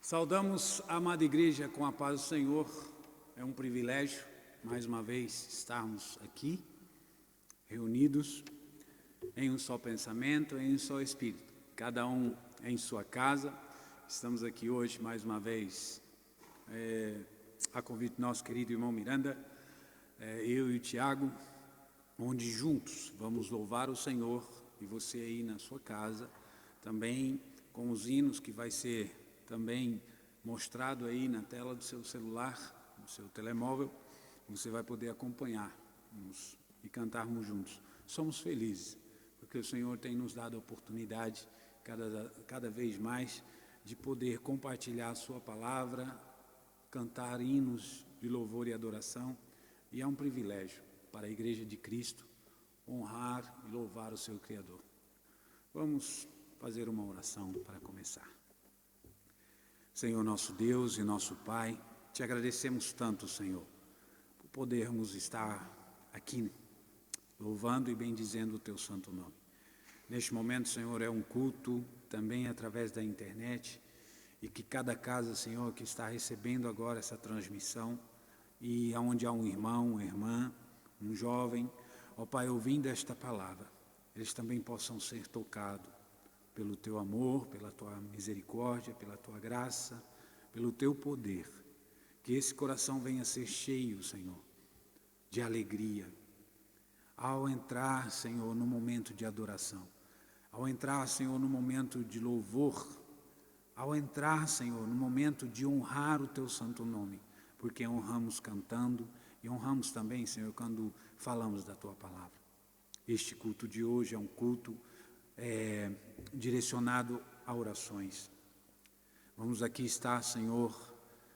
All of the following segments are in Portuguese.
Saudamos a amada igreja com a paz do Senhor. É um privilégio, mais uma vez, estarmos aqui, reunidos em um só pensamento, em um só espírito. Cada um em sua casa. Estamos aqui hoje, mais uma vez, a convite do nosso querido irmão Miranda, eu e o Tiago, onde juntos vamos louvar o Senhor, e você aí na sua casa, também com os hinos que vai ser também mostrado aí na tela do seu celular, do seu telemóvel, você vai poder acompanhar-nos e cantarmos juntos. Somos felizes, porque o Senhor tem nos dado a oportunidade, cada vez mais, de poder compartilhar a sua palavra, cantar hinos de louvor e adoração, e é um privilégio para a Igreja de Cristo honrar e louvar o seu Criador. Vamos fazer uma oração para começar. Senhor nosso Deus e nosso Pai, te agradecemos tanto, Senhor, por podermos estar aqui louvando e bendizendo o teu santo nome. Neste momento, Senhor, é um culto também através da internet, e que cada casa, Senhor, que está recebendo agora essa transmissão, e onde há um irmão, uma irmã, um jovem, ó Pai, ouvindo esta palavra, eles também possam ser tocados pelo teu amor, pela tua misericórdia, pela tua graça, pelo teu poder. Que esse coração venha a ser cheio, Senhor, de alegria, ao entrar, Senhor, no momento de adoração, ao entrar, Senhor, no momento de louvor, ao entrar, Senhor, no momento de honrar o teu santo nome, porque honramos cantando e honramos também, Senhor, quando falamos da tua palavra. Este culto de hoje é um culto direcionado a orações. Vamos aqui estar, Senhor,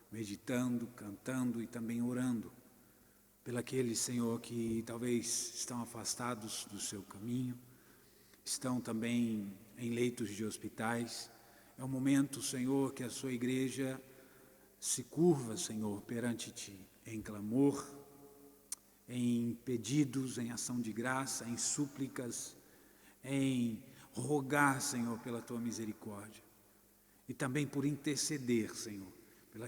meditando, cantando e também orando pelaqueles, Senhor, que talvez estão afastados do seu caminho, estão também em leitos de hospitais. É um momento, Senhor, que a sua igreja se curva, Senhor, perante ti, em clamor, em pedidos, em ação de graça, em súplicas, em rogar, Senhor, pela tua misericórdia. E também por interceder, Senhor,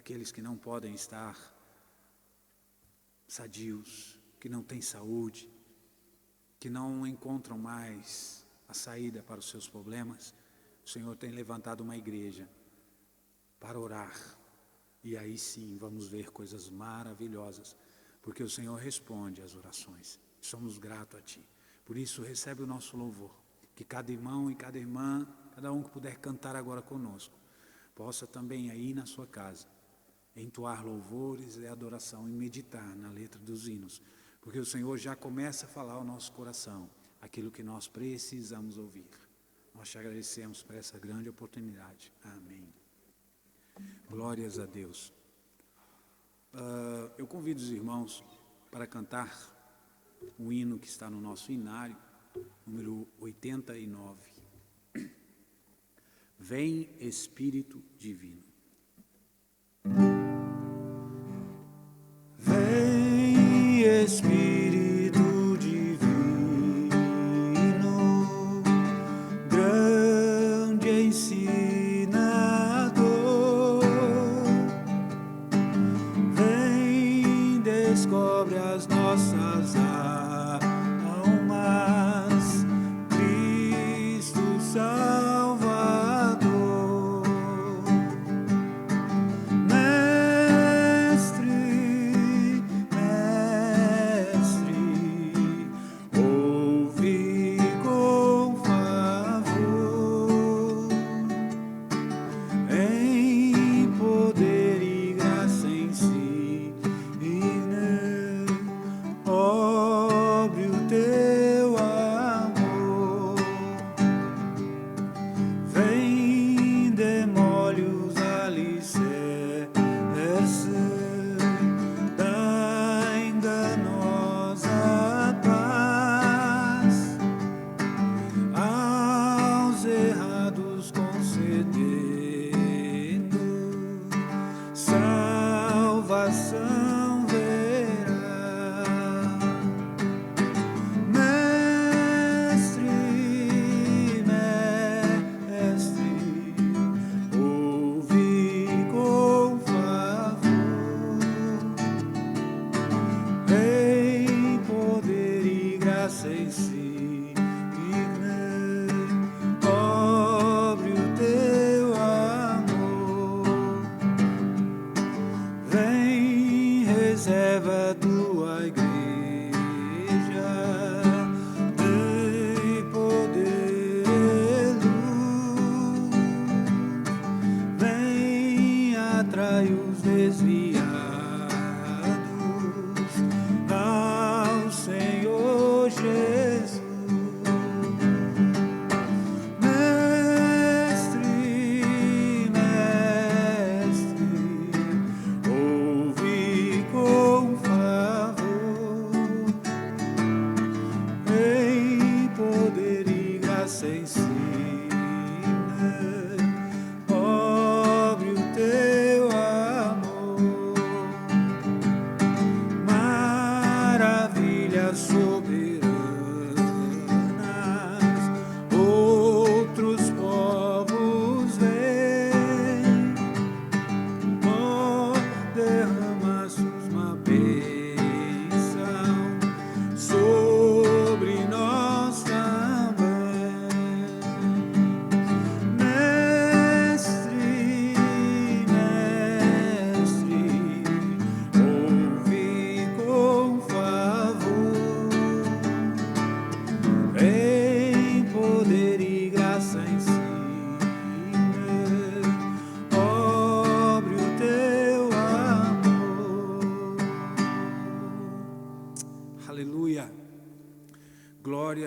pelos que não podem estar sadios, que não têm saúde, que não encontram mais a saída para os seus problemas. O Senhor tem levantado uma igreja para orar. E aí sim vamos ver coisas maravilhosas, porque o Senhor responde às orações. Somos gratos a ti. Por isso recebe o nosso louvor. Que cada irmão e cada irmã, cada um que puder cantar agora conosco, possa também aí na sua casa entoar louvores e adoração e meditar na letra dos hinos, porque o Senhor já começa a falar ao nosso coração aquilo que nós precisamos ouvir. Nós te agradecemos por essa grande oportunidade. Amém. Glórias a Deus. Eu convido os irmãos para cantar o hino que está no nosso hinário, número 89. Vem Espírito Divino. Vem Espírito Divino, grande ensinador, vem, descobre as nossas almas, Cristo Salvador. Salvação verá, mestre, ouve com favor, em poder e graça insigne, cobre o teu amor. Vem, reserva tua igreja de poder e luz. Vem, atrai os desviados ao Senhor Jesus. Ensina, cobre o teu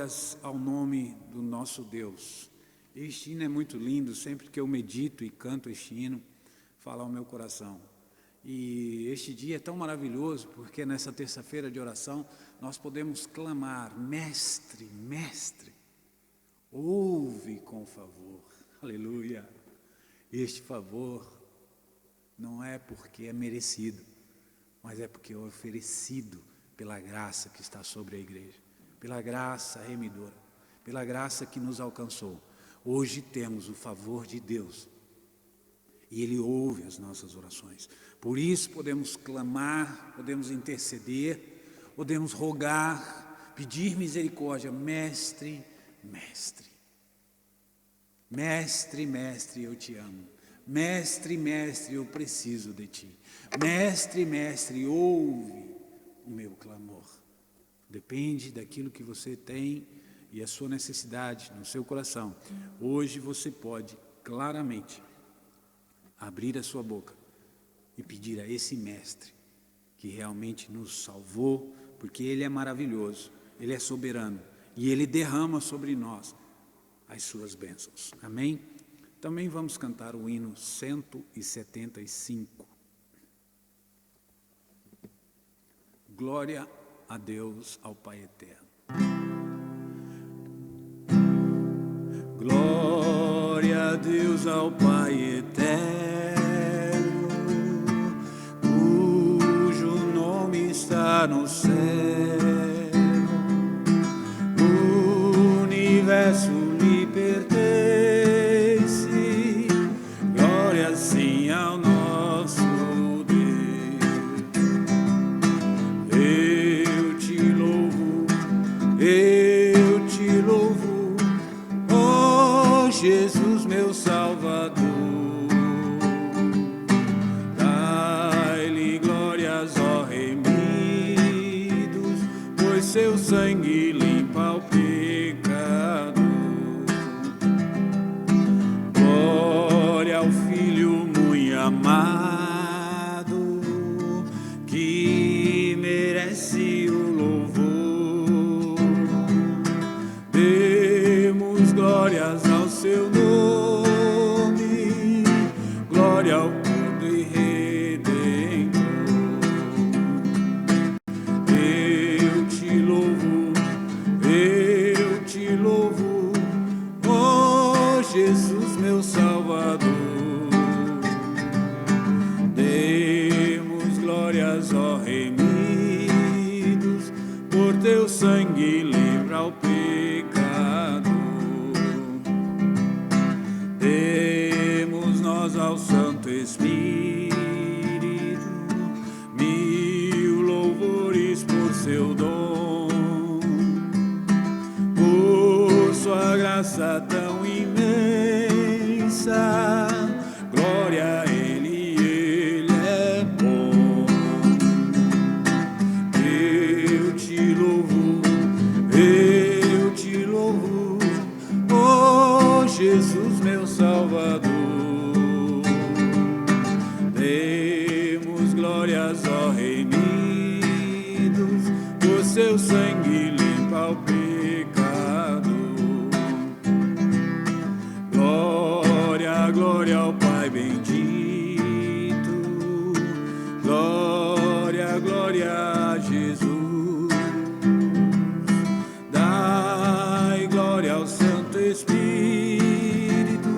Glórias ao nome do nosso Deus. Este hino é muito lindo, sempre que eu medito e canto este hino, fala ao meu coração. E este dia é tão maravilhoso, porque nessa terça-feira de oração, nós podemos clamar: Mestre, Mestre, ouve com favor. Aleluia. Este favor não é porque é merecido, mas é porque é oferecido pela graça que está sobre a igreja, pela graça remidora, pela graça que nos alcançou. Hoje temos o favor de Deus e Ele ouve as nossas orações. Por isso podemos clamar, podemos interceder, podemos rogar, pedir misericórdia. Mestre, Mestre, Mestre, Mestre, eu te amo. Mestre, Mestre, eu preciso de ti. Mestre, Mestre, ouve o meu clamor. Depende daquilo que você tem e a sua necessidade no seu coração. Hoje você pode claramente abrir a sua boca e pedir a esse Mestre que realmente nos salvou, porque Ele é maravilhoso, Ele é soberano e Ele derrama sobre nós as suas bênçãos. Amém? Também vamos cantar o hino 175. Glória a Deus, ao Pai eterno. Glória a Deus, ao Pai eterno, cujo nome está no céu. O universo lhe pertence. Glória sim ao nosso Deus. Eu te louvo, ó Jesus, meu Salvador. Dai-lhe glórias, ó remidos, pois seu sangue limpa o pecado. Glória ao Filho muito amado, que merece o louvor. Demos glórias ao seu nome, glória ao Cordeiro Redentor. Eu te louvo, ó Jesus, meu Salvador. Demos glórias, ó remidos, por teu sangue livra o pecado. Demos nós ao Santo Espírito mil louvores por seu dom, por sua graça tão imensa. Glória a Ele é bom. Eu te louvo, ó Jesus, meu Salvador. Demos glórias, ó remidos, por seu sangue limpa o pecado. Glória, glória ao Pai bendito. Glória, glória a Jesus. Dai glória ao Santo Espírito,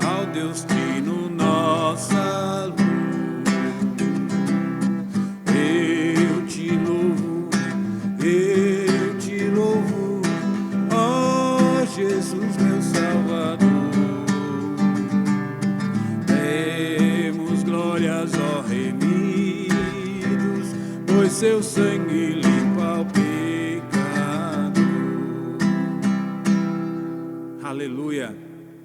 ao Deus Trino, nossa luz. Eu te louvo, ó Jesus, meu Salvador. Demos glórias, ó remidos, pois seu sangue limpa o pecado. Aleluia,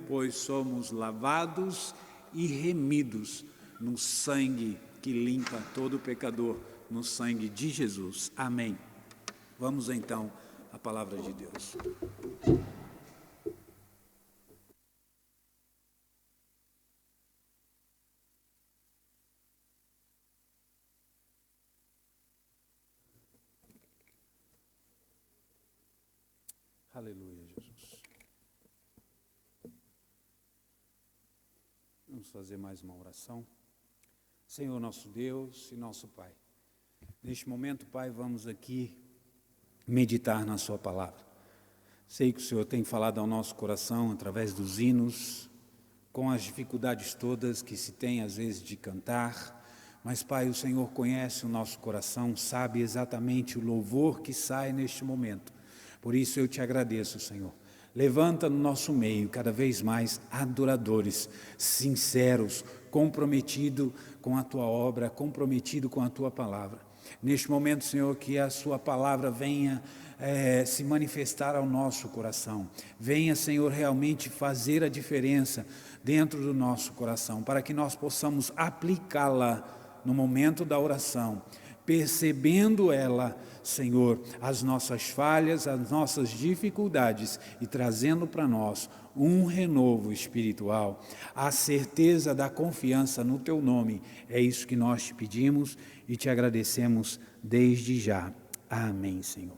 pois somos lavados e remidos no sangue que limpa todo pecador, no sangue de Jesus. Amém. Vamos então à palavra de Deus. Aleluia, Jesus. Vamos fazer mais uma oração. Senhor nosso Deus e nosso Pai, neste momento, Pai, vamos aqui meditar na Sua palavra. Sei que o Senhor tem falado ao nosso coração através dos hinos, com as dificuldades todas que se tem às vezes de cantar, mas Pai, o Senhor conhece o nosso coração, sabe exatamente o louvor que sai neste momento. Por isso eu te agradeço, Senhor. Levanta no nosso meio cada vez mais adoradores, sinceros, comprometidos com a Tua obra, comprometidos com a Tua palavra. Neste momento, Senhor, que a Sua palavra venha se manifestar ao nosso coração. Venha, Senhor, realmente fazer a diferença dentro do nosso coração, para que nós possamos aplicá-la no momento da oração, percebendo ela, Senhor, as nossas falhas, as nossas dificuldades e trazendo para nós um renovo espiritual, a certeza da confiança no Teu nome. É isso que nós te pedimos e te agradecemos desde já. Amém, Senhor.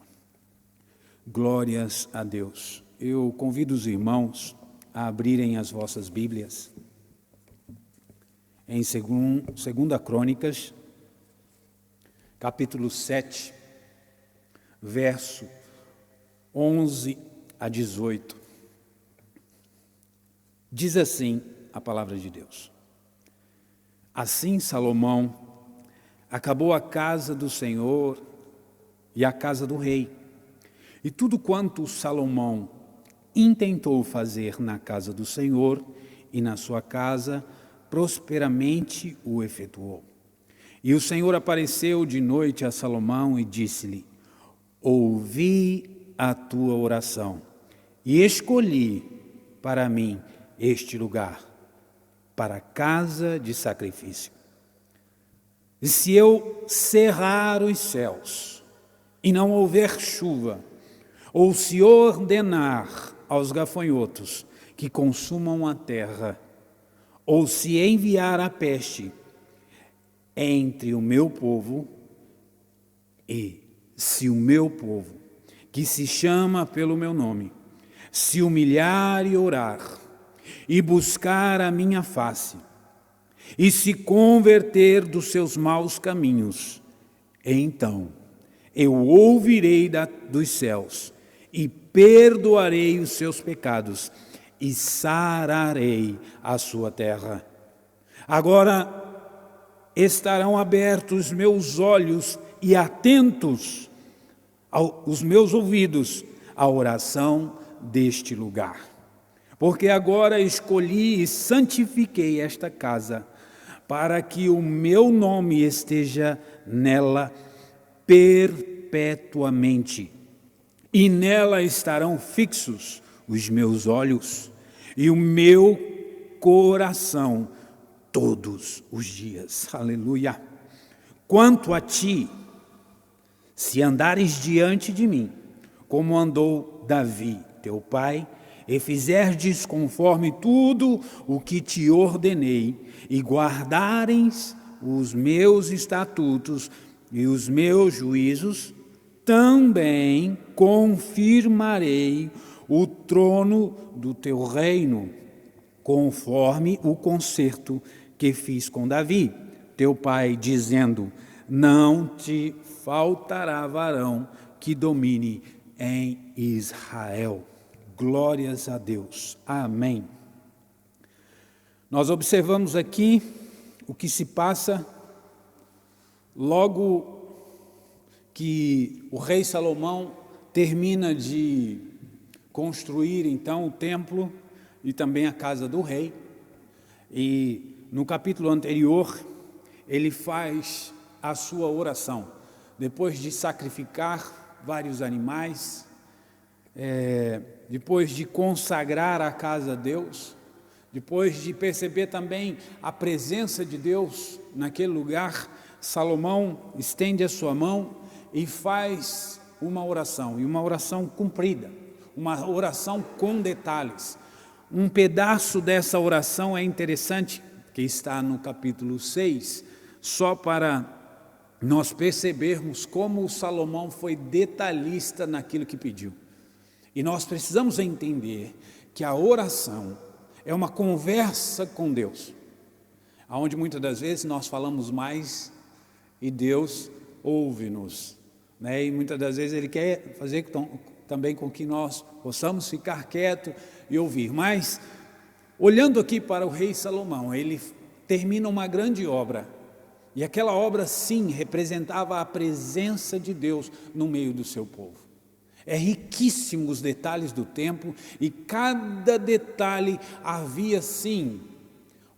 Glórias a Deus. Eu convido os irmãos a abrirem as vossas Bíblias em 2 Crônicas, capítulo 7, verso 11 a 18. Diz assim a palavra de Deus: Assim Salomão acabou a casa do Senhor e a casa do rei, e tudo quanto Salomão intentou fazer na casa do Senhor e na sua casa, prosperamente o efetuou. E o Senhor apareceu de noite a Salomão e disse-lhe: Ouvi a tua oração e escolhi para mim este lugar, para a casa de sacrifício. E se eu cerrar os céus e não houver chuva, ou se ordenar aos gafanhotos que consumam a terra, ou se enviar a peste entre o meu povo, e se o meu povo, que se chama pelo meu nome, se humilhar e orar, e buscar a minha face, e se converter dos seus maus caminhos, então eu ouvirei dos céus, e perdoarei os seus pecados, e sararei a sua terra. Agora estarão abertos os meus olhos e atentos os meus ouvidos à oração deste lugar. Porque agora escolhi e santifiquei esta casa, para que o meu nome esteja nela perpetuamente. E nela estarão fixos os meus olhos e o meu coração todos os dias. Aleluia. Quanto a ti, se andares diante de mim, como andou Davi, teu pai, e fizerdes conforme tudo o que te ordenei, e guardares os meus estatutos e os meus juízos, também confirmarei o trono do teu reino, conforme o concerto que fiz com Davi, teu pai, dizendo: não te faltará varão que domine em Israel. Glórias a Deus. Amém. Nós observamos aqui o que se passa logo que o rei Salomão termina de construir então o templo e também a casa do rei. E no capítulo anterior ele faz a sua oração, depois de sacrificar vários animais, depois de consagrar a casa a Deus, depois de perceber também a presença de Deus naquele lugar, Salomão estende a sua mão e faz uma oração, e uma oração cumprida, uma oração com detalhes. Um pedaço dessa oração é interessante, que está no capítulo 6, só para nós percebermos como Salomão foi detalhista naquilo que pediu. E nós precisamos entender que a oração é uma conversa com Deus, onde muitas das vezes nós falamos mais e Deus ouve-nos, né? E muitas das vezes Ele quer fazer também com que nós possamos ficar quietos e ouvir. Mas, olhando aqui para o rei Salomão, ele termina uma grande obra, e aquela obra sim representava a presença de Deus no meio do seu povo. É riquíssimo os detalhes do templo, e cada detalhe havia sim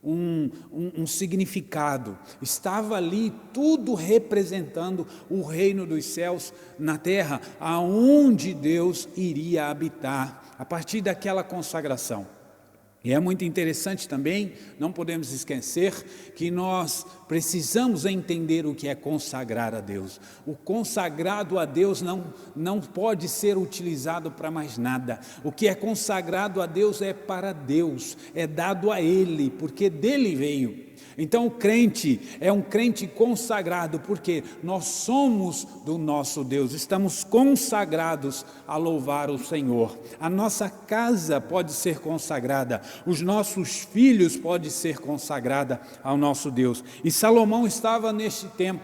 um significado. Estava ali tudo representando o reino dos céus na terra, aonde Deus iria habitar a partir daquela consagração. E é muito interessante também, não podemos esquecer que nós precisamos entender o que é consagrar a Deus. O consagrado a Deus não pode ser utilizado para mais nada. O que é consagrado a Deus é para Deus, é dado a Ele, porque dele veio. Então o crente é um crente consagrado, porque nós somos do nosso Deus, estamos consagrados a louvar o Senhor. A nossa casa pode ser consagrada, os nossos filhos podem ser consagrados ao nosso Deus. E Salomão estava neste tempo,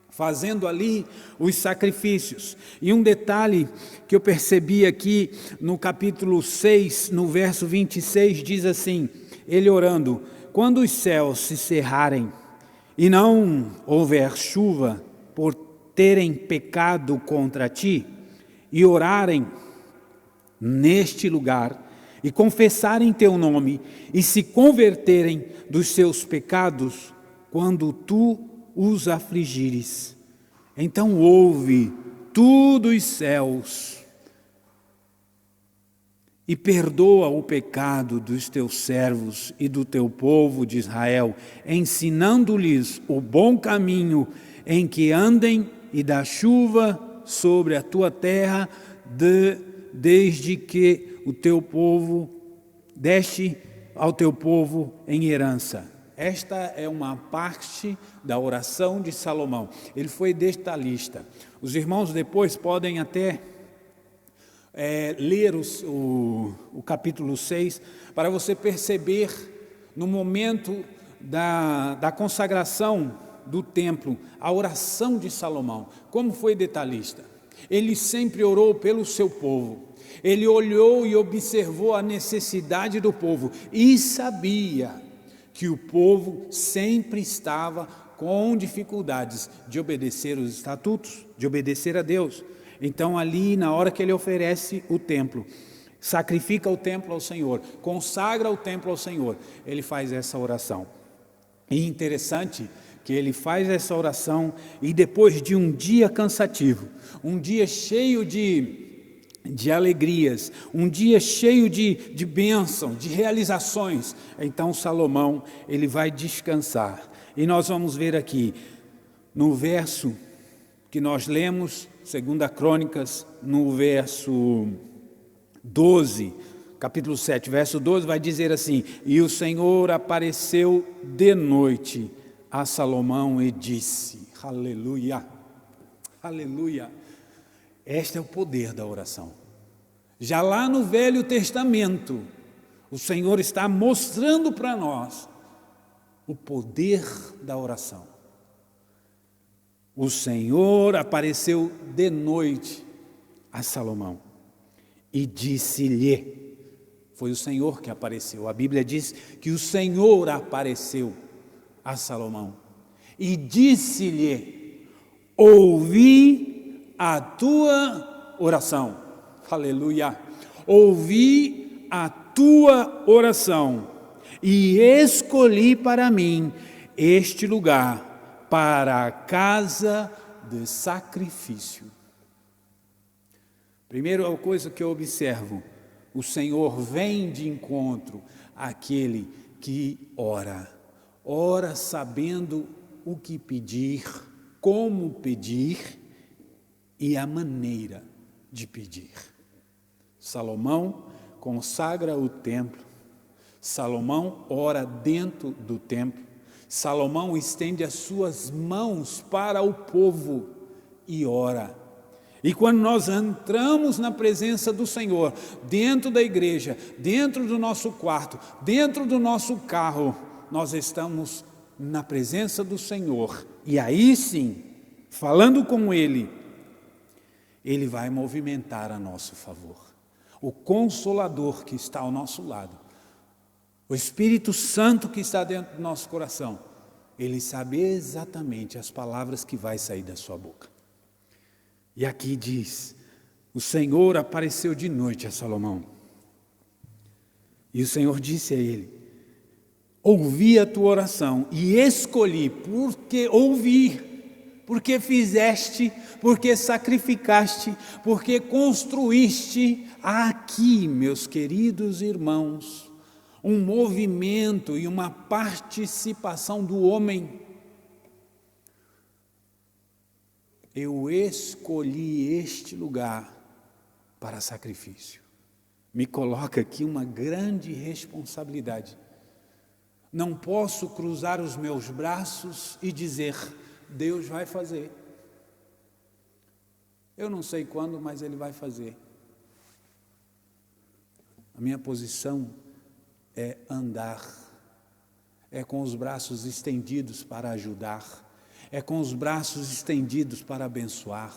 fazendo ali os sacrifícios. E um detalhe que eu percebi aqui no capítulo 6, no verso 26, diz assim, ele orando: quando os céus se cerrarem e não houver chuva por terem pecado contra ti, e orarem neste lugar, e confessarem teu nome, e se converterem dos seus pecados, quando tu os afligires, então ouve tu dos céus, e perdoa o pecado dos teus servos e do teu povo de Israel, ensinando-lhes o bom caminho em que andem, e dá chuva sobre a tua terra, desde que o teu povo deste ao teu povo em herança. Esta é uma parte da oração de Salomão. Ele foi detalhista. Os irmãos depois podem até ler o capítulo 6, para você perceber no momento da consagração do templo, a oração de Salomão, como foi detalhista. Ele sempre orou pelo seu povo, ele olhou e observou a necessidade do povo, e sabia que o povo sempre estava com dificuldades de obedecer os estatutos, de obedecer a Deus. Então ali, na hora que ele oferece o templo, sacrifica o templo ao Senhor, consagra o templo ao Senhor, ele faz essa oração. E interessante que ele faz essa oração, e depois de um dia cansativo, um dia cheio de alegrias, um dia cheio de bênção, de realizações, então Salomão, ele vai descansar. E nós vamos ver aqui, no verso que nós lemos, 2 Crônicas, no verso 12, capítulo 7, verso 12, vai dizer assim: e o Senhor apareceu de noite a Salomão e disse, aleluia, aleluia. Este é o poder da oração. Já lá no Velho Testamento, o Senhor está mostrando para nós o poder da oração. O Senhor apareceu de noite a Salomão e disse-lhe, foi o Senhor que apareceu, a Bíblia diz que o Senhor apareceu a Salomão e disse-lhe, ouvi a tua oração, aleluia, ouvi a tua oração e escolhi para mim este lugar para a casa de sacrifício. Primeira coisa que eu observo, o Senhor vem de encontro àquele que ora. Ora sabendo o que pedir, como pedir e a maneira de pedir. Salomão consagra o templo. Salomão ora dentro do templo. Salomão estende as suas mãos para o povo e ora. E quando nós entramos na presença do Senhor, dentro da igreja, dentro do nosso quarto, dentro do nosso carro, nós estamos na presença do Senhor. E aí sim, falando com Ele, Ele vai movimentar a nosso favor. O Consolador que está ao nosso lado, o Espírito Santo que está dentro do nosso coração, Ele sabe exatamente as palavras que vai sair da sua boca. E aqui diz, o Senhor apareceu de noite a Salomão. E o Senhor disse a ele, ouvi a tua oração e escolhi, porque ouvir, porque fizeste, porque sacrificaste, porque construíste aqui, meus queridos irmãos, um movimento e uma participação do homem. Eu escolhi este lugar para sacrifício. Me coloca aqui uma grande responsabilidade. Não posso cruzar os meus braços e dizer, Deus vai fazer. Eu não sei quando, mas Ele vai fazer. A minha posição é andar, é com os braços estendidos para ajudar, é com os braços estendidos para abençoar,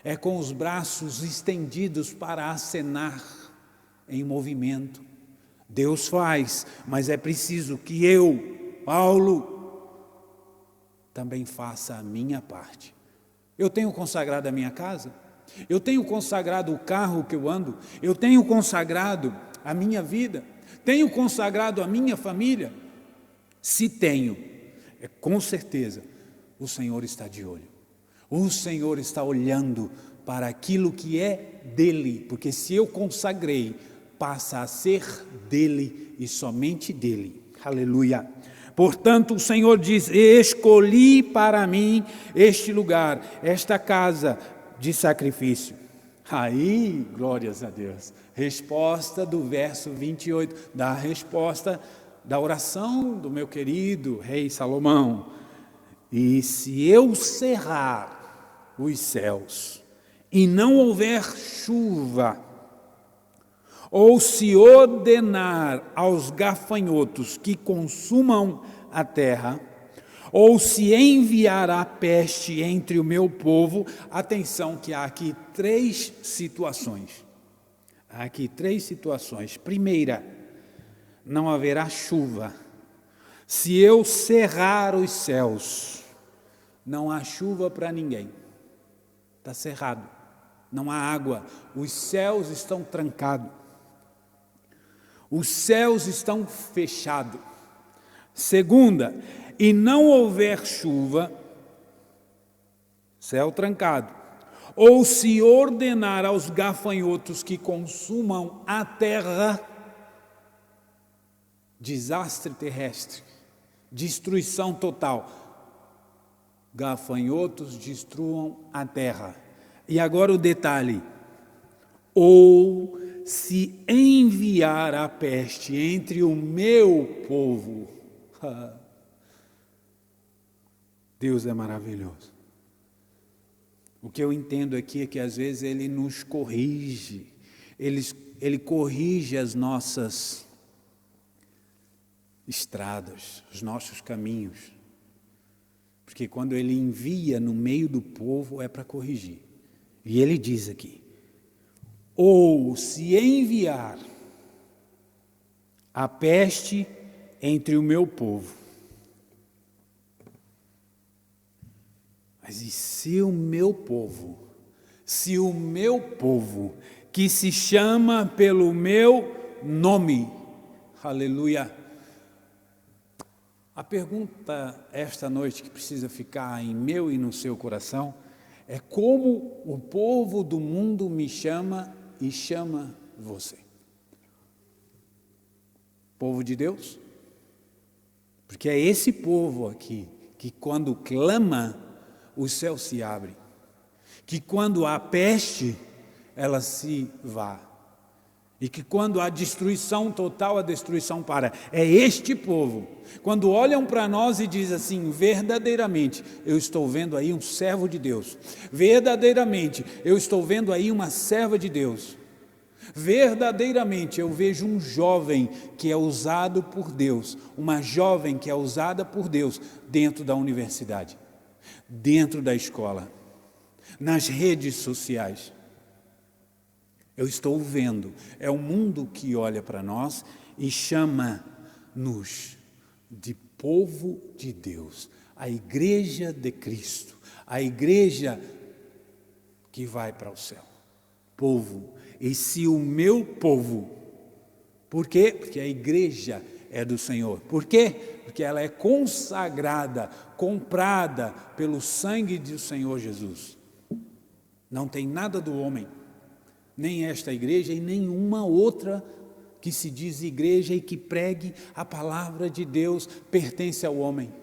é com os braços estendidos para acenar em movimento. Deus faz, mas é preciso que eu, Paulo, também faça a minha parte. Eu tenho consagrado a minha casa, eu tenho consagrado o carro que eu ando, eu tenho consagrado a minha vida, tenho consagrado a minha família. Se tenho, com certeza, o Senhor está de olho. O Senhor está olhando para aquilo que é dele, porque se eu consagrei, passa a ser dele e somente dele. Aleluia. Portanto, o Senhor diz, escolhi para mim este lugar, esta casa de sacrifício. Aí, glórias a Deus. Resposta do verso 28, da resposta da oração do meu querido rei Salomão. E se eu cerrar os céus e não houver chuva, ou se ordenar aos gafanhotos que consumam a terra, ou se enviar a peste entre o meu povo, atenção que há aqui três situações. Há aqui três situações. Primeira, não haverá chuva. Se eu cerrar os céus, não há chuva para ninguém. Está cerrado. Não há água. Os céus estão trancados. Os céus estão fechados. Segunda, e não houver chuva, céu trancado, ou se ordenar aos gafanhotos que consumam a terra, desastre terrestre, destruição total. Gafanhotos destruam a terra. E agora o detalhe, ou se enviar a peste entre o meu povo. Deus é maravilhoso. O que eu entendo aqui é que às vezes Ele nos corrige, Ele corrige as nossas estradas, os nossos caminhos. Porque quando Ele envia no meio do povo é para corrigir. E Ele diz aqui, ou se enviar a peste entre o meu povo. Mas e se o meu povo, que se chama pelo meu nome, aleluia. A pergunta esta noite que precisa ficar em meu e no seu coração é como o povo do mundo me chama e chama você. Povo de Deus? Porque é esse povo aqui que quando clama, os céus se abrem. Que quando há peste, ela se vá. E que quando há destruição total, a destruição para. É este povo. Quando olham para nós e dizem assim, verdadeiramente, eu estou vendo aí um servo de Deus. Verdadeiramente, eu estou vendo aí uma serva de Deus. Verdadeiramente, eu vejo um jovem que é usado por Deus. Uma jovem que é usada por Deus dentro da universidade, dentro da escola, nas redes sociais. Eu estou vendo, é o mundo que olha para nós e chama-nos de povo de Deus, a igreja de Cristo, a igreja que vai para o céu. Povo, e se o meu povo, por quê? Porque a igreja é do Senhor. Por quê? Porque ela é consagrada, comprada pelo sangue do Senhor Jesus. Não tem nada do homem. Nem esta igreja e nenhuma outra que se diz igreja e que pregue a palavra de Deus pertence ao homem,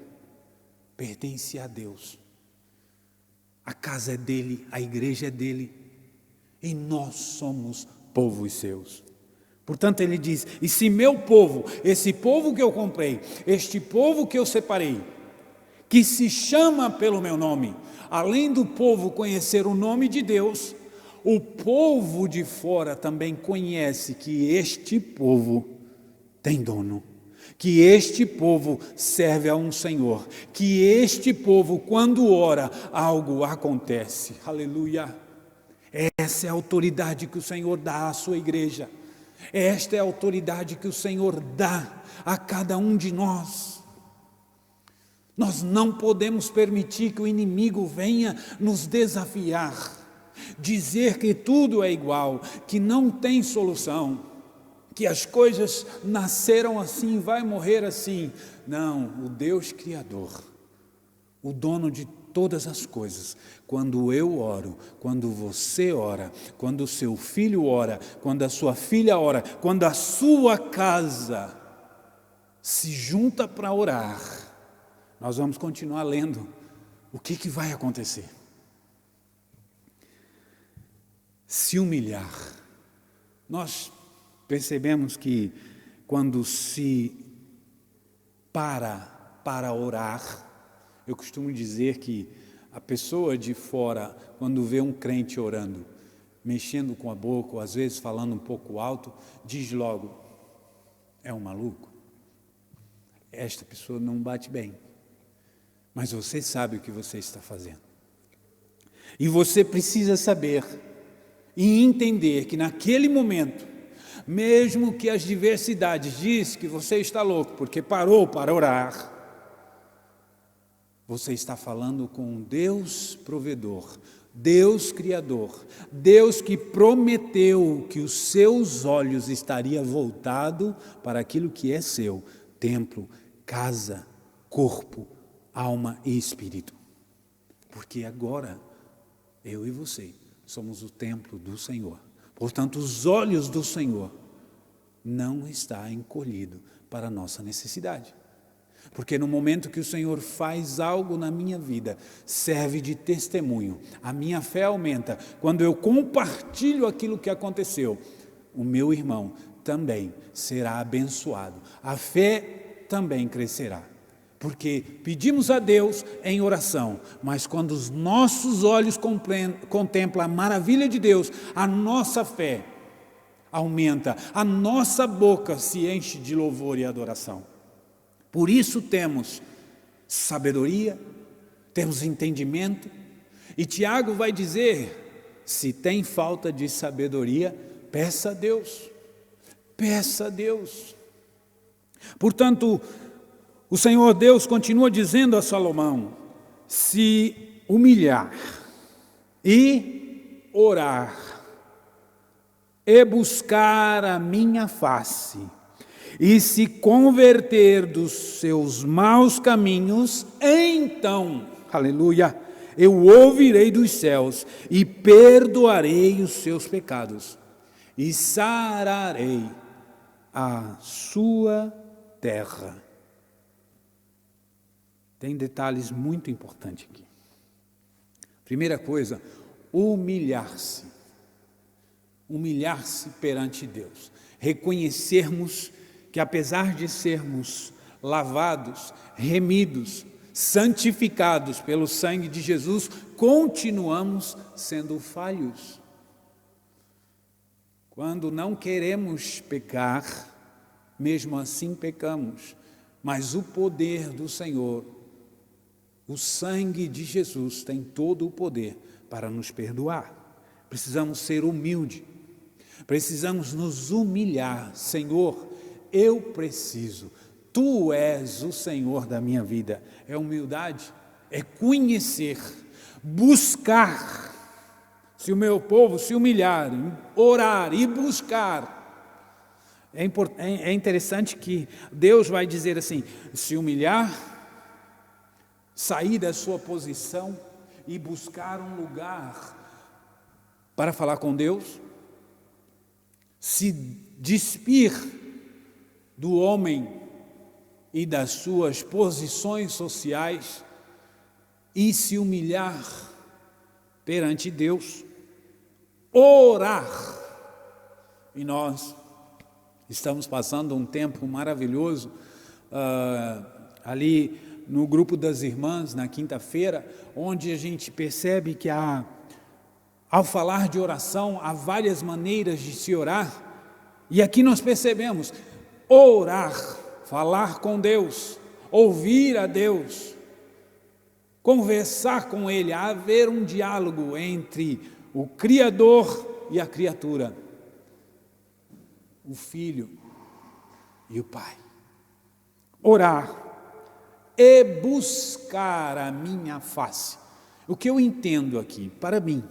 pertence a Deus. A casa é dele, a igreja é dele e nós somos povos seus. Portanto ele diz, e se meu povo, esse povo que eu comprei, este povo que eu separei, que se chama pelo meu nome, além do povo conhecer o nome de Deus, o povo de fora também conhece que este povo tem dono, que este povo serve a um Senhor, que este povo, quando ora, algo acontece. Aleluia! Essa é a autoridade que o Senhor dá à sua igreja. Esta é a autoridade que o Senhor dá a cada um de nós. Nós não podemos permitir que o inimigo venha nos desafiar, dizer que tudo é igual, que não tem solução, que as coisas nasceram assim, vai morrer assim. Não, o Deus Criador, o dono de todas as coisas, quando eu oro, quando você ora, quando o seu filho ora, quando a sua filha ora, quando a sua casa se junta para orar, nós vamos continuar lendo. O que vai acontecer? Se humilhar. Nós percebemos que quando se para orar, eu costumo dizer que a pessoa de fora, quando vê um crente orando, mexendo com a boca, ou às vezes falando um pouco alto, diz logo, é um maluco? Esta pessoa não bate bem. Mas você sabe o que você está fazendo. E você precisa saber e entender que naquele momento, mesmo que as diversidades diz que você está louco porque parou para orar, você está falando com um Deus provedor, Deus criador, Deus que prometeu que os seus olhos estariam voltados para aquilo que é seu, templo, casa, corpo, alma e espírito. Porque agora, eu e você, somos o templo do Senhor. Portanto, os olhos do Senhor não estão encolhidos para a nossa necessidade. Porque no momento que o Senhor faz algo na minha vida, serve de testemunho. A minha fé aumenta. Quando eu compartilho aquilo que aconteceu, o meu irmão também será abençoado. A fé também crescerá. Porque pedimos a Deus em oração, mas quando os nossos olhos contemplam a maravilha de Deus, a nossa fé aumenta, a nossa boca se enche de louvor e adoração. Por isso temos sabedoria, temos entendimento, e Tiago vai dizer, se tem falta de sabedoria, peça a Deus, peça a Deus. Portanto, o Senhor Deus continua dizendo a Salomão, se humilhar e orar e buscar a minha face e se converter dos seus maus caminhos, então, aleluia, eu ouvirei dos céus e perdoarei os seus pecados e sararei a sua terra. Tem detalhes muito importantes aqui. Primeira coisa, humilhar-se. humilhar-se perante Deus, reconhecermos que apesar de sermos lavados, remidos, santificados pelo sangue de Jesus, continuamos sendo falhos. Quando não queremos pecar, mesmo assim pecamos, mas o poder do Senhor, o sangue de Jesus tem todo o poder para nos perdoar. Precisamos ser humildes, precisamos nos humilhar. Senhor, eu preciso, Tu és o Senhor da minha vida. É humildade, é conhecer, buscar. Se o meu povo se humilhar, orar e buscar, é interessante que Deus vai dizer assim, se humilhar, sair da sua posição e buscar um lugar para falar com Deus, se despir do homem e das suas posições sociais e se humilhar perante Deus, orar. E nós estamos passando um tempo maravilhoso ali no grupo das irmãs, na quinta-feira, onde a gente percebe que ao falar de oração, há várias maneiras de se orar, e aqui nós percebemos, orar, falar com Deus, ouvir a Deus, conversar com Ele, haver um diálogo entre o Criador e a criatura, o Filho e o Pai. Orar e buscar a minha face. O que eu entendo aqui, para mim,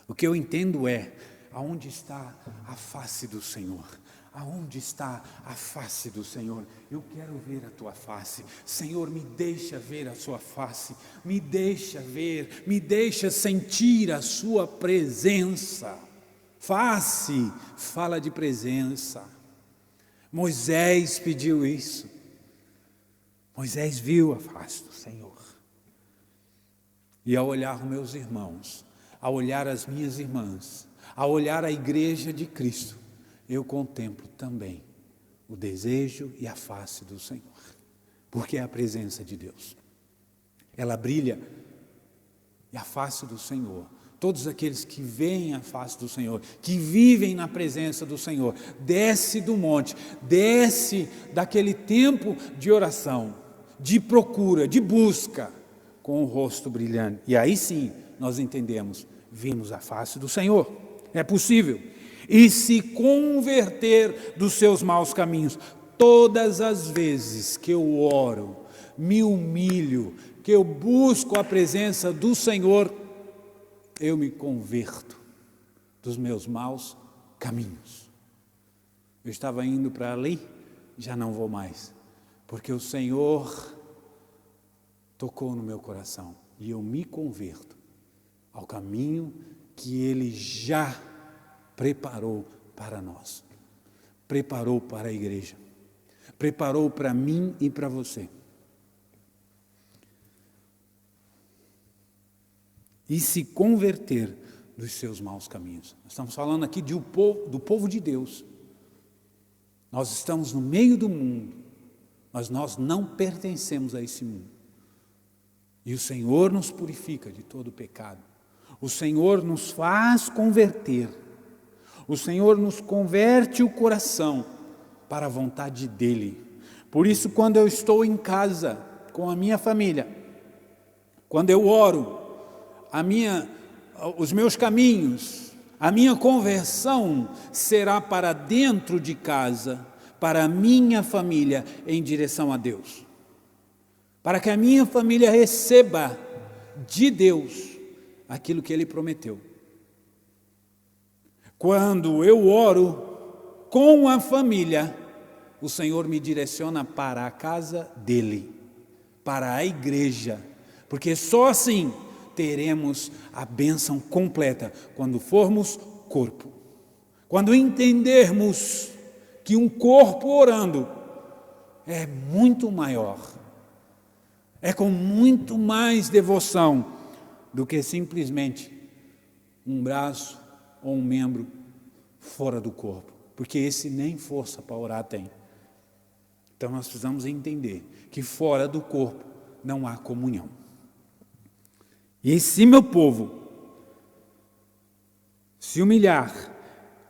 o que eu entendo é, aonde está a face do Senhor? Aonde está a face do Senhor? Eu quero ver a tua face. Senhor, me deixa ver a sua face. Me deixa ver, me deixa sentir a sua presença. Face fala de presença. Moisés pediu isso. Moisés viu a face do Senhor. E ao olhar os meus irmãos, ao olhar as minhas irmãs, ao olhar a igreja de Cristo, eu contemplo também o desejo e a face do Senhor, porque é a presença de Deus. Ela brilha, e a face do Senhor, todos aqueles que veem a face do Senhor, que vivem na presença do Senhor, desce do monte, desce daquele tempo de oração, de procura, de busca, com o rosto brilhante. E aí sim, nós entendemos, vimos a face do Senhor. É possível. E se converter dos seus maus caminhos. Todas as vezes que eu oro, me humilho, que eu busco a presença do Senhor, eu me converto dos meus maus caminhos. Eu estava indo para ali, já não vou mais, porque o Senhor tocou no meu coração e eu me converto ao caminho que Ele já preparou para nós, preparou para a igreja, preparou para mim e para você. E se converter dos seus maus caminhos. Nós estamos falando aqui do povo de Deus. Nós estamos no meio do mundo, mas nós não pertencemos a esse mundo. E o Senhor nos purifica de todo pecado. O Senhor nos faz converter. O Senhor nos converte o coração para a vontade dEle. Por isso, quando eu estou em casa com a minha família, quando eu oro, os meus caminhos, a minha conversão será para dentro de casa, para a minha família, em direção a Deus. Para que a minha família receba de Deus aquilo que Ele prometeu. Quando eu oro com a família, o Senhor me direciona para a casa dEle, para a igreja, porque só assim teremos a bênção completa, quando formos corpo. Quando entendermos que um corpo orando é muito maior, é com muito mais devoção do que simplesmente um braço ou um membro fora do corpo, porque esse nem força para orar tem. Então nós precisamos entender que fora do corpo não há comunhão. E se meu povo se humilhar,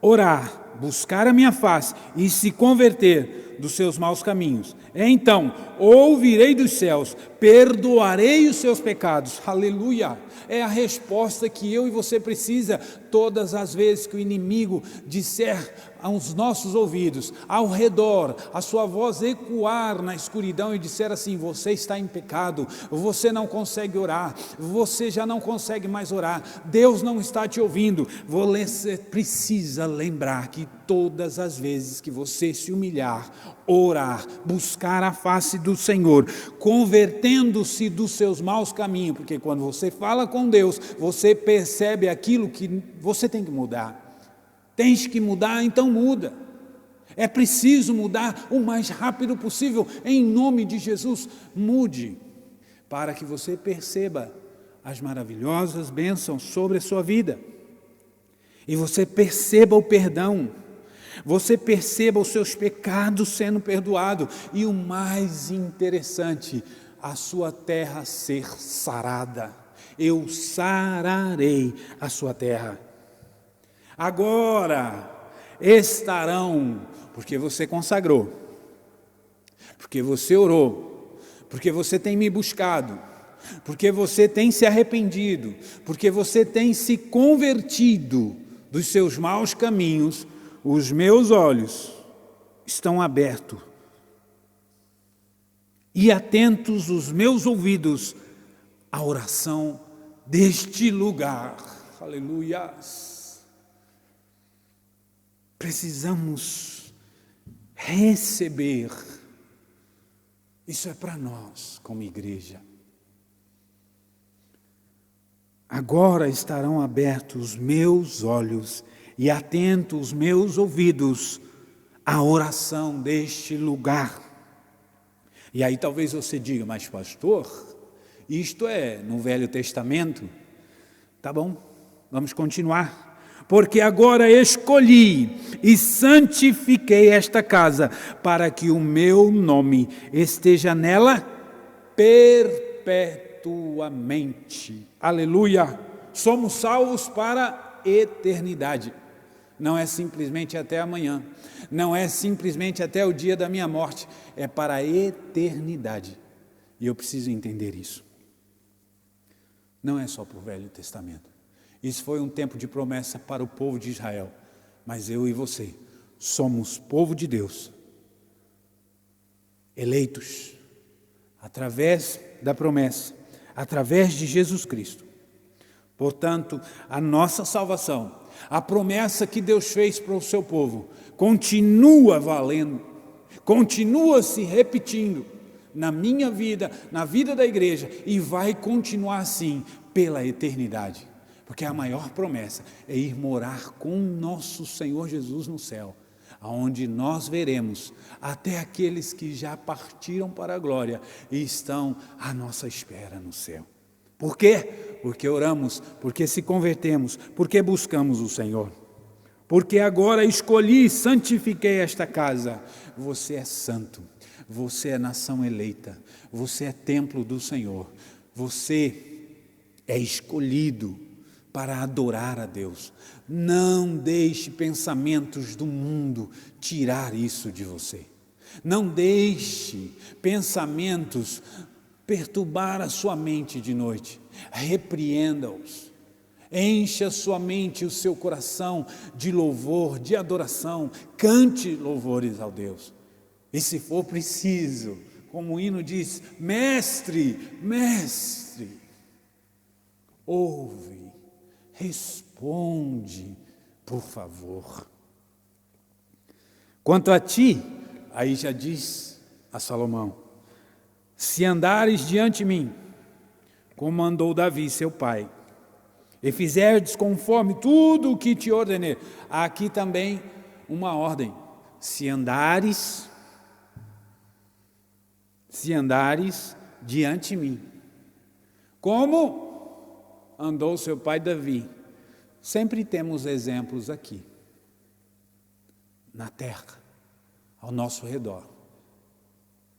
orar, buscar a minha face e se converter dos seus maus caminhos, então ouvirei dos céus, perdoarei os seus pecados. Aleluia! É a resposta que eu e você precisa todas as vezes que o inimigo disser aos nossos ouvidos, ao redor, a sua voz ecoar na escuridão e disser assim: você está em pecado, você não consegue orar, você já não consegue mais orar, Deus não está te ouvindo. Você precisa lembrar que todas as vezes que você se humilhar, orar, buscar a face do Senhor, convertendo-se dos seus maus caminhos, porque quando você fala com Deus, você percebe aquilo que você tem que mudar. Tens que mudar, então muda. É preciso mudar o mais rápido possível, em nome de Jesus. Mude, para que você perceba as maravilhosas bênçãos sobre a sua vida. E você perceba o perdão. Você perceba os seus pecados sendo perdoados. E o mais interessante, a sua terra ser sarada. Eu sararei a sua terra. Agora estarão, porque você consagrou, porque você orou, porque você tem me buscado, porque você tem se arrependido, porque você tem se convertido dos seus maus caminhos, os meus olhos estão abertos e atentos os meus ouvidos à oração deste lugar. Aleluia! Precisamos receber. Isso é para nós, como igreja. Agora estarão abertos os meus olhos e atentos os meus ouvidos à oração deste lugar. E aí talvez você diga: mas pastor, isto é no Velho Testamento? Tá bom, vamos continuar. Porque agora escolhi e santifiquei esta casa, para que o meu nome esteja nela perpetuamente. Aleluia! Somos salvos para a eternidade. Não é simplesmente até amanhã, não é simplesmente até o dia da minha morte, é para a eternidade. E eu preciso entender isso. Não é só para o Velho Testamento. Isso foi um tempo de promessa para o povo de Israel. Mas eu e você somos povo de Deus, eleitos, através da promessa, através de Jesus Cristo. Portanto, a nossa salvação, a promessa que Deus fez para o seu povo, continua valendo, continua se repetindo na minha vida, na vida da igreja, e vai continuar assim pela eternidade. Porque a maior promessa é ir morar com nosso Senhor Jesus no céu, aonde nós veremos até aqueles que já partiram para a glória e estão à nossa espera no céu. Por quê? Porque oramos, porque se convertemos, porque buscamos o Senhor. Porque agora escolhi e santifiquei esta casa. Você é santo, você é nação eleita, você é templo do Senhor, você é escolhido para adorar a Deus. Não deixe pensamentos do mundo tirar isso de você. Não deixe pensamentos perturbar a sua mente de noite. Repreenda-os. Encha sua mente e o seu coração de louvor, de adoração. Cante louvores ao Deus. E se for preciso, como o hino diz, mestre, mestre, ouve. Responde, por favor. Quanto a ti, aí já diz a Salomão, se andares diante de mim, como andou Davi, seu pai, e fizerdes conforme tudo o que te ordenei. Aqui também uma ordem, se andares diante de mim, como andou seu pai Davi. Sempre temos exemplos aqui. na terra, ao nosso redor.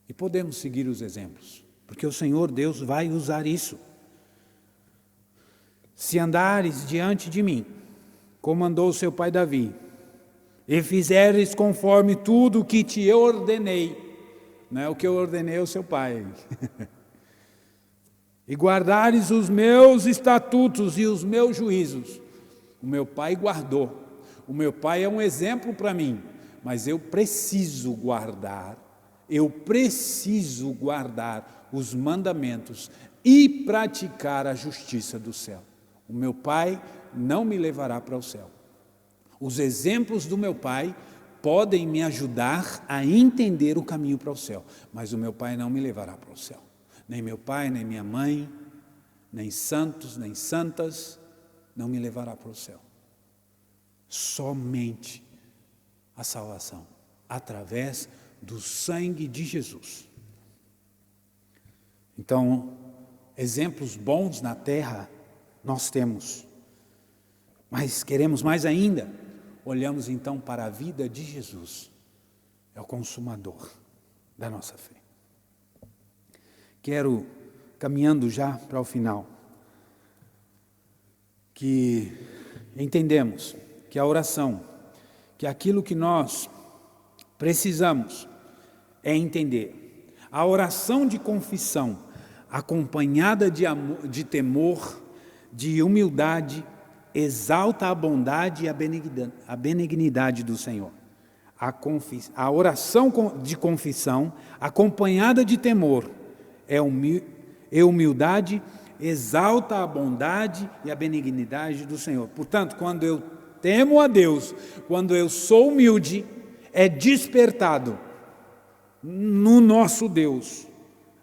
E podemos seguir os exemplos, porque o Senhor Deus vai usar isso. Se andares diante de mim, como andou seu pai Davi, e fizeres conforme tudo o que te ordenei, não é o que eu ordenei ao seu pai, e guardares os meus estatutos e os meus juízos, o meu pai guardou, o meu pai é um exemplo para mim, mas eu preciso guardar os mandamentos e praticar a justiça do céu. O meu pai não me levará para o céu. Os exemplos do meu pai podem me ajudar a entender o caminho para o céu, mas o meu pai não me levará para o céu. Nem meu pai, nem minha mãe, nem santos, nem santas, não me levará para o céu. Somente a salvação, através do sangue de Jesus. Então, exemplos bons na terra nós temos, mas queremos mais ainda. Olhamos então para a vida de Jesus, é o consumador da nossa fé. Quero, caminhando já para o final, que entendemos que a oração, que aquilo que nós precisamos é entender. A oração de confissão, acompanhada de amor, de temor, de humildade, exalta a bondade e a benignidade do Senhor. A oração de confissão, acompanhada de temor, e humildade, exalta a bondade e a benignidade do Senhor. Portanto, quando eu temo a Deus, quando eu sou humilde, é despertado no nosso Deus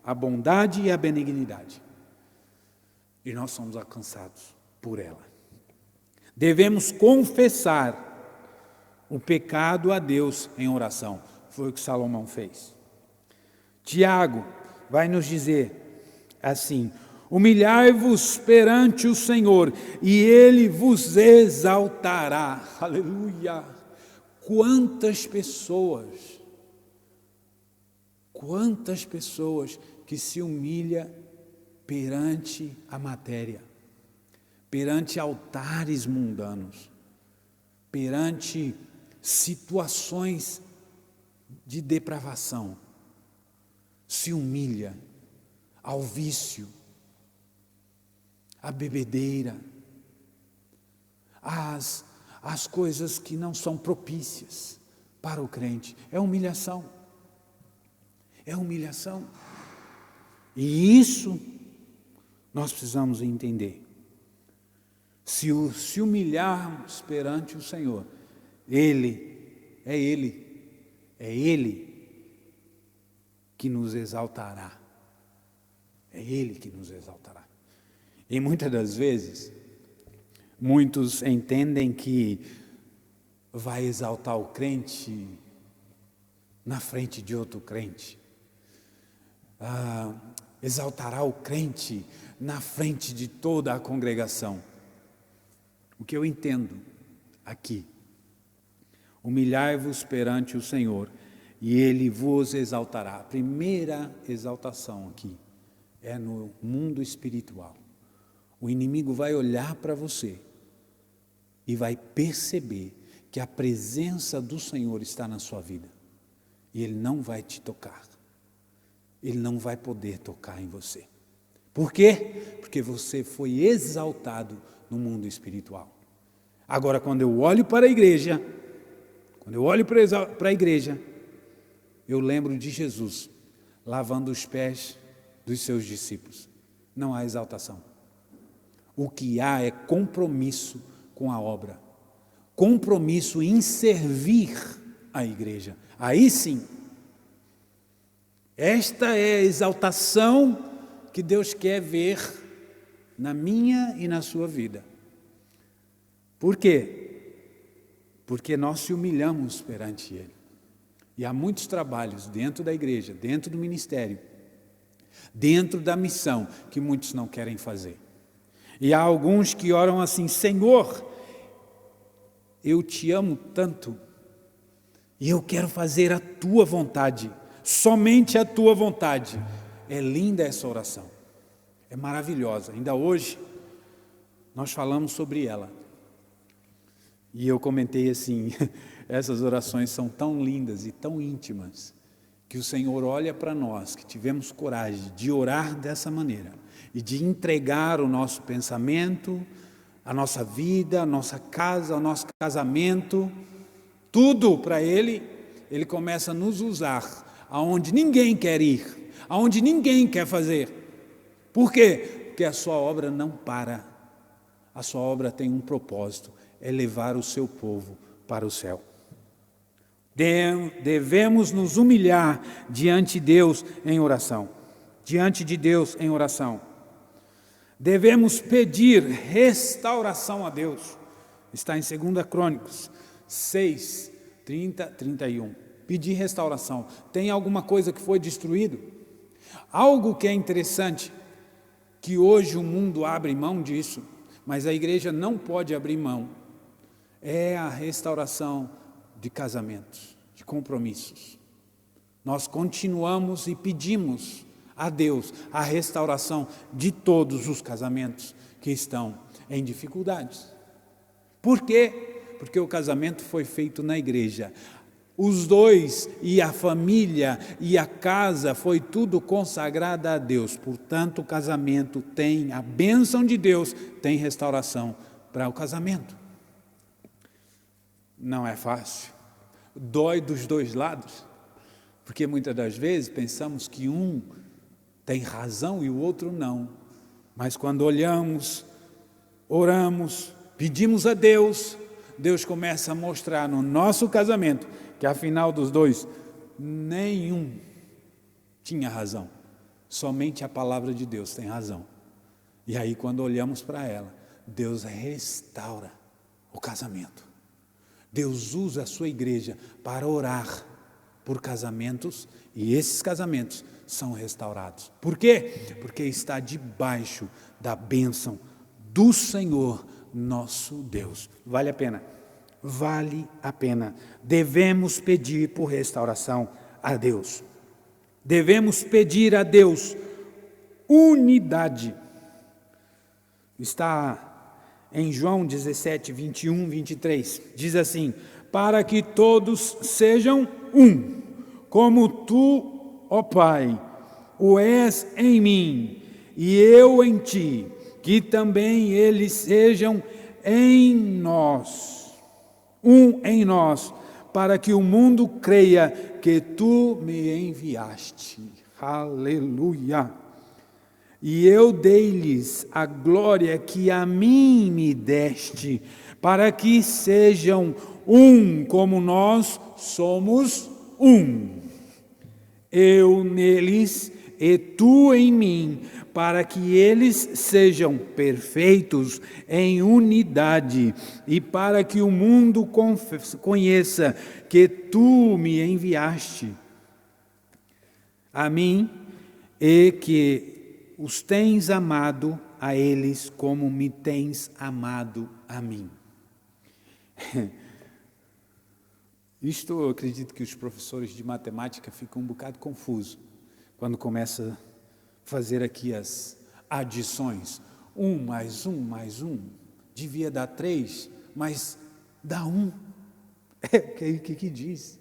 a bondade e a benignidade. E nós somos alcançados por ela. Devemos confessar o pecado a Deus em oração. Foi o que Salomão fez. Tiago vai nos dizer assim: humilhai-vos perante o Senhor, e Ele vos exaltará. Aleluia! Quantas pessoas que se humilham perante a matéria, perante altares mundanos, perante situações de depravação, se humilha ao vício, à bebedeira, às coisas que não são propícias para o crente. É humilhação. É humilhação. E isso nós precisamos entender. Se humilharmos perante o Senhor, é Ele que nos exaltará. É Ele que nos exaltará. E muitas das vezes, muitos entendem que vai exaltar o crente na frente de outro crente. Exaltará o crente na frente de toda a congregação. O que eu entendo aqui: humilhai-vos perante o Senhor, e Ele vos exaltará. A primeira exaltação aqui é no mundo espiritual. O inimigo vai olhar para você e vai perceber que a presença do Senhor está na sua vida. E Ele não vai te tocar. Ele não vai poder tocar em você. Por quê? Porque você foi exaltado no mundo espiritual. Agora, quando eu olho para a igreja, eu lembro de Jesus lavando os pés dos seus discípulos. Não há exaltação. O que há é compromisso com a obra. Compromisso em servir a igreja. Aí sim, esta é a exaltação que Deus quer ver na minha e na sua vida. Por quê? Porque nós se humilhamos perante Ele. E há muitos trabalhos dentro da igreja, dentro do ministério, dentro da missão, que muitos não querem fazer. E há alguns que oram assim: Senhor, eu te amo tanto, E eu quero fazer a tua vontade, somente a tua vontade. É linda essa oração, é maravilhosa. Ainda hoje, nós falamos sobre ela. E eu comentei assim, essas orações são tão lindas e tão íntimas, que o Senhor olha para nós, que tivemos coragem de orar dessa maneira, e de entregar o nosso pensamento, a nossa vida, a nossa casa, o nosso casamento, tudo para Ele. Ele começa a nos usar, aonde ninguém quer ir, aonde ninguém quer fazer. Por quê? Porque a sua obra não para, a sua obra tem um propósito, é levar o seu povo para o céu. Devemos nos humilhar diante de Deus em oração. Diante de Deus em oração. Devemos pedir restauração a Deus. Está em 2 Crônicas 6, 30, 31. Pedir restauração. Tem alguma coisa que foi destruído? Algo que é interessante, que hoje o mundo abre mão disso, mas a igreja não pode abrir mão, é a restauração de casamentos, de compromissos. Nós continuamos e pedimos a Deus a restauração de todos os casamentos que estão em dificuldades. Por quê? Porque o casamento foi feito na igreja. Os dois e a família e a casa foi tudo consagrado a Deus. Portanto, o casamento tem a bênção de Deus, tem restauração para o casamento. Não é fácil, dói dos dois lados, porque muitas das vezes pensamos que um tem razão e o outro não, mas quando olhamos, oramos, pedimos a Deus, Deus começa a mostrar no nosso casamento que afinal dos dois, nenhum tinha razão, somente a palavra de Deus tem razão. E aí quando olhamos para ela, Deus restaura o casamento. Deus usa a sua igreja para orar por casamentos, e esses casamentos são restaurados. Por quê? Porque está debaixo da bênção do Senhor nosso Deus. Vale a pena. Vale a pena. Devemos pedir por restauração a Deus. Devemos pedir a Deus unidade. Está em João 17, 21, 23, diz assim: para que todos sejam um, como tu, ó Pai, o és em mim, e eu em ti, que também eles sejam em nós, um em nós, para que o mundo creia que tu me enviaste. Aleluia! E eu dei-lhes a glória que a mim me deste, para que sejam um como nós somos um. Eu neles e tu em mim, para que eles sejam perfeitos em unidade, e para que o mundo conheça que tu me enviaste a mim e que os tens amado a eles como me tens amado a mim. Isto eu acredito que os professores de matemática ficam um bocado confusos quando começa a fazer aqui as adições. 1 mais 1 mais 1 devia dar 3, mas dá 1. É o que diz?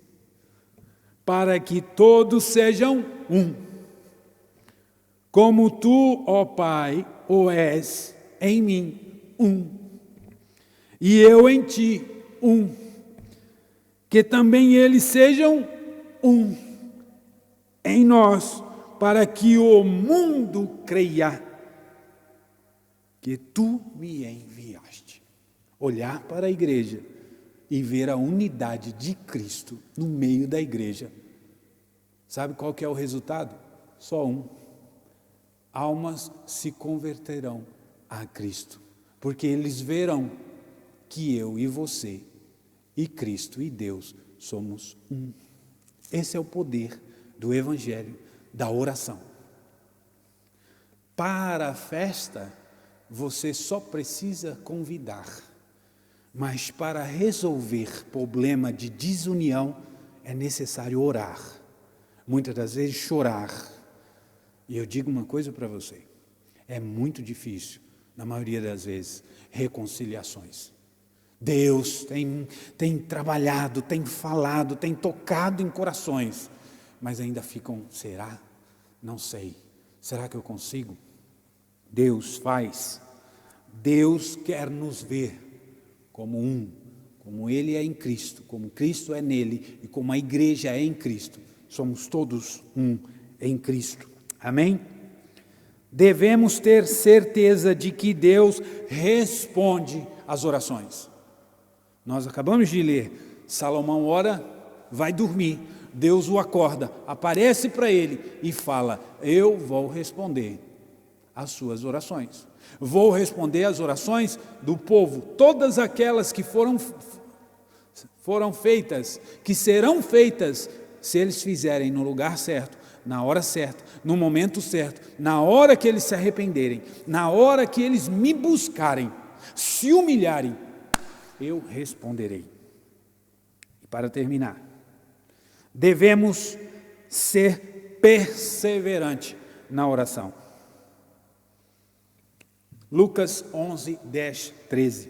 Para que todos sejam um. Como tu, ó Pai, o és em mim, um, e eu em ti, um, que também eles sejam um em nós, para que o mundo creia que tu me enviaste. Olhar para a igreja e ver a unidade de Cristo no meio da igreja. Sabe qual que é o resultado? Só um. Almas se converterão a Cristo, porque eles verão que eu e você, e Cristo e Deus, somos um. Esse é o poder do Evangelho, da oração. Para a festa, você só precisa convidar, mas para resolver problema de desunião, é necessário orar, muitas das vezes chorar. E eu digo uma coisa para você, é muito difícil, na maioria das vezes, reconciliações. Deus tem trabalhado, tem falado, tem tocado em corações, mas ainda ficam, será? Não sei. Será que eu consigo? Deus faz. Deus quer nos ver como um, como Ele é em Cristo, como Cristo é nele e como a igreja é em Cristo. Somos todos um em Cristo. Amém? Devemos ter certeza de que Deus responde às orações. Nós acabamos de ler, Salomão ora, vai dormir, Deus o acorda, aparece para ele e fala, eu vou responder às suas orações. Vou responder às orações do povo, todas aquelas que foram feitas, que serão feitas, se eles fizerem no lugar certo, na hora certa, no momento certo, na hora que eles se arrependerem, na hora que eles me buscarem, se humilharem, eu responderei. E para terminar, devemos ser perseverantes na oração. Lucas 11, 10, 13.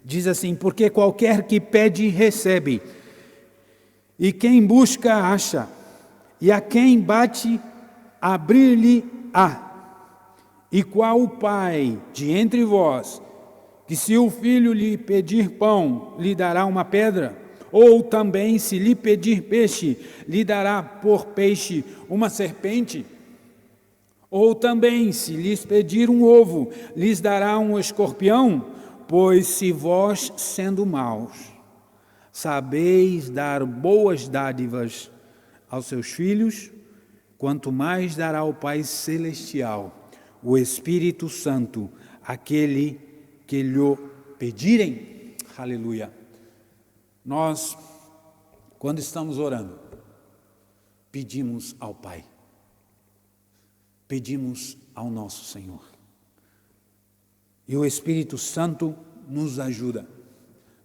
Diz assim, porque qualquer que pede, recebe, e quem busca, acha, e a quem bate, abrir-lhe-á. E qual o pai de entre vós, que se o filho lhe pedir pão, lhe dará uma pedra? Ou também, se lhe pedir peixe, lhe dará por peixe uma serpente? Ou também, se lhes pedir um ovo, lhes dará um escorpião? Pois se vós, sendo maus, sabeis dar boas dádivas aos seus filhos, quanto mais dará o Pai Celestial, o Espírito Santo, aquele que lhe pedirem. Aleluia. Nós, quando estamos orando, pedimos ao Pai, pedimos ao nosso Senhor. E o Espírito Santo nos ajuda,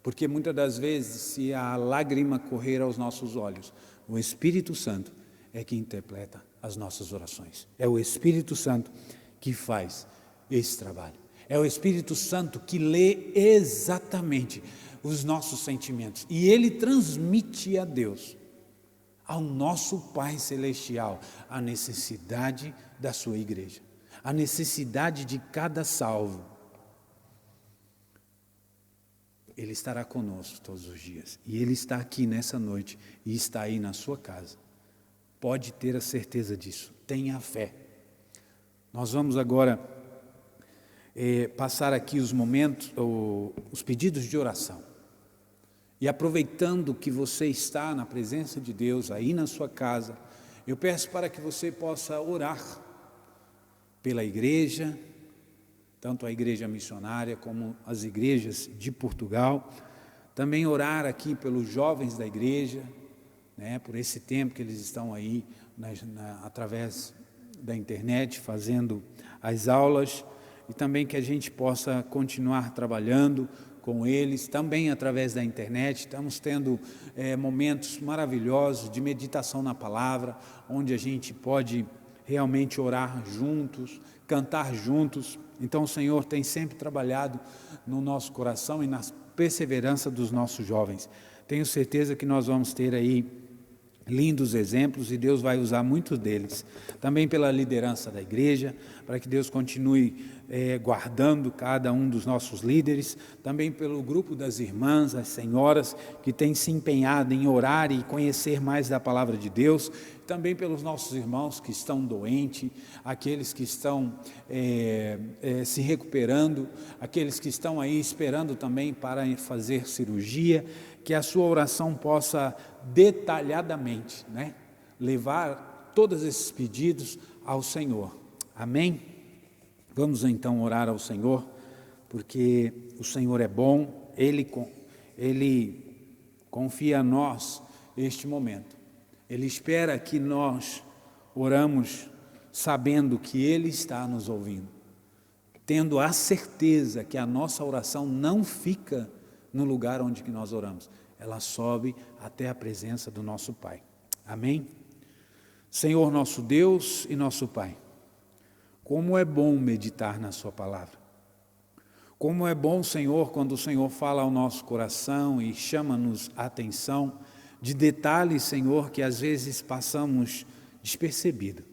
porque muitas das vezes, se a lágrima correr aos nossos olhos, o Espírito Santo é que interpreta as nossas orações. É o Espírito Santo que faz esse trabalho. É o Espírito Santo que lê exatamente os nossos sentimentos. E Ele transmite a Deus, ao nosso Pai Celestial, a necessidade da sua igreja. A necessidade de cada salvo. Ele estará conosco todos os dias. E Ele está aqui nessa noite e está aí na sua casa. Pode ter a certeza disso. Tenha fé. Nós vamos agora passar aqui os momentos, os pedidos de oração. E aproveitando que você está na presença de Deus, aí na sua casa, eu peço para que você possa orar pela igreja, tanto a igreja missionária como as igrejas de Portugal. Também orar aqui pelos jovens da igreja, né, por esse tempo que eles estão aí através da internet fazendo as aulas, e também que a gente possa continuar trabalhando com eles, também através da internet. Estamos tendo momentos maravilhosos de meditação na palavra, onde a gente pode realmente orar juntos, cantar juntos. Então o Senhor tem sempre trabalhado no nosso coração e na perseverança dos nossos jovens. Tenho certeza que nós vamos ter aí lindos exemplos e Deus vai usar muitos deles. Também pela liderança da igreja, para que Deus continue guardando cada um dos nossos líderes. Também pelo grupo das irmãs, as senhoras, que têm se empenhado em orar e conhecer mais da palavra de Deus. Também pelos nossos irmãos que estão doentes, aqueles que estão se recuperando, aqueles que estão aí esperando também para fazer cirurgia. Que a sua oração possa detalhadamente, né, levar todos esses pedidos ao Senhor. Amém? Vamos então orar ao Senhor, porque o Senhor é bom, Ele confia a nós este momento. Ele espera que nós oramos sabendo que Ele está nos ouvindo, tendo a certeza que a nossa oração não fica no lugar onde que nós oramos. ela sobe até a presença do nosso Pai. Amém? Senhor nosso Deus e nosso Pai, como é bom meditar na sua palavra. Como é bom, Senhor, quando o Senhor fala ao nosso coração e chama-nos a atenção de detalhes, Senhor, que às vezes passamos despercebido.